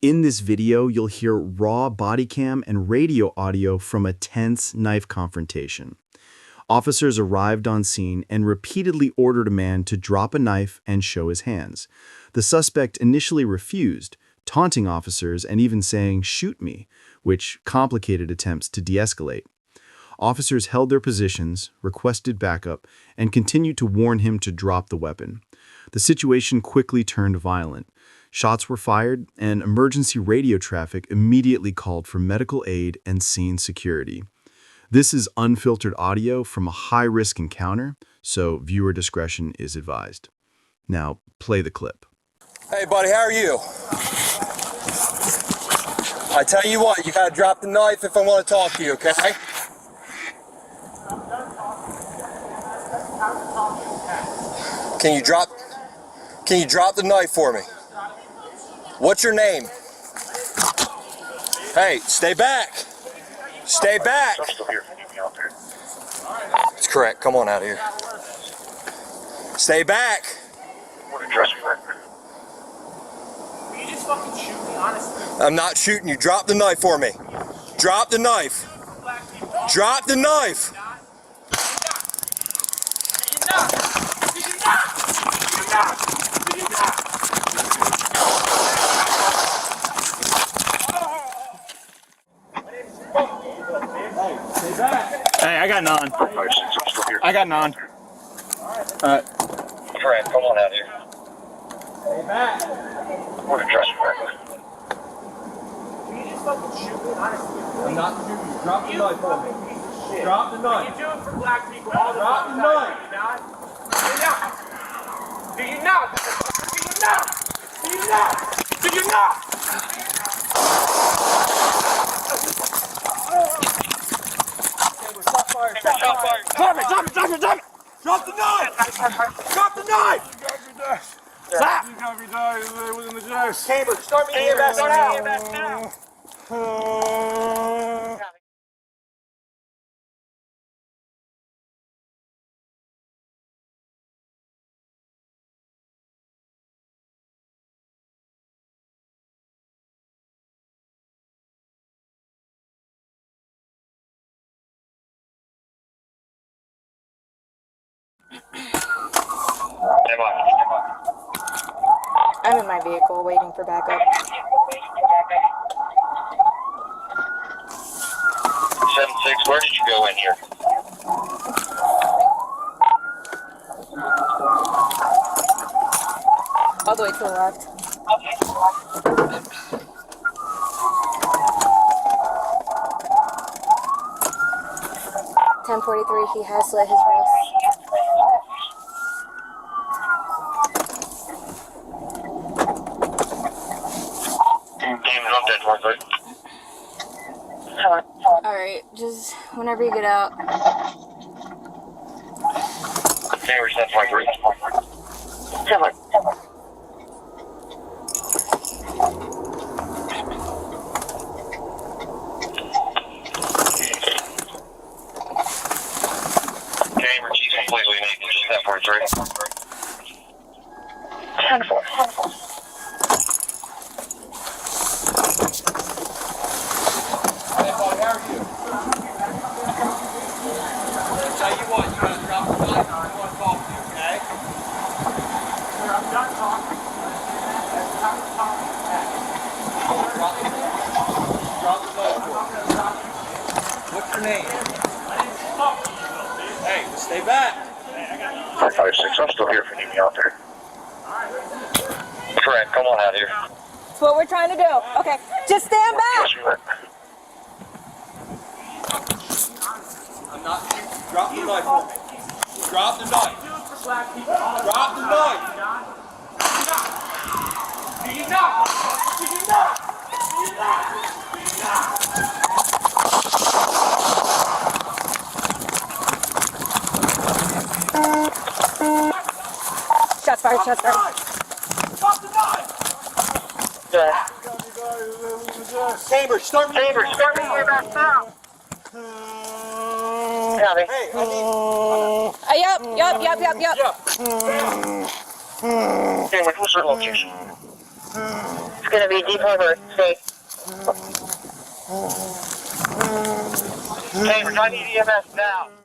In this video, you'll hear raw body cam and radio audio from a tense knife confrontation. Officers arrived on scene and repeatedly ordered a man to drop a knife and show his hands. The suspect initially refused, taunting officers and even saying, "Shoot me," which complicated attempts to de-escalate. Officers held their positions, requested backup, and continued to warn him to drop the weapon. The situation quickly turned violent. Shots were fired, and emergency radio traffic immediately called for medical aid and scene security. This is unfiltered audio from a high-risk encounter, so viewer discretion is advised. Now, play the clip. Hey, buddy, how are you? I tell you what, you gotta drop the knife if I want to talk to you, okay? Can you drop the knife for me? What's your name? Hey, stay back. Stay back. It's correct. Come on out here. Stay back. You just fucking shoot me, honestly. I'm not shooting you. Drop the knife for me. Drop the knife. Drop the knife. Hey, I got none. I got none. Alright, come on out here. Stay back. What address you at? You just fucking shoot me, honestly. I'm not shooting you. Drop the knife for me. Drop the knife. You do it for black people all the Drop time. the knife. Do you not? Do you not? Do you not? Do you not? Do you not? Drop it! Drop it! Drop it! Drop it! Drop the knife! Drop the knife! Stop! You got me dying. It was in the chest. Cambridge, start me EMS now! I'm in my vehicle waiting for backup. 7-6, where did you go in here? All the way to the left. .1043, he has slit his wrist. Alright, just whenever you get out. Cambridge 10-3. Cambridge, he's completely naked, just 10-4-3. 10-4. What's your name? Hey, stay back. 5-6, I'm still here if you need me out there. Correct, come on out here. That's what we're trying to do. Okay, just stand back. I'm not shooting. Drop the knife for me. Drop the knife. Drop the knife. Do you not? Do you not? Do you not? Do you not? Shots fired, shots fired. Drop the knife! Yeah. Cambridge, start me here back now. County. Hey, I need... Yup. Cambridge, what's your location? It's gonna be Deep Harbor. Stay. Hey, I need EMS now.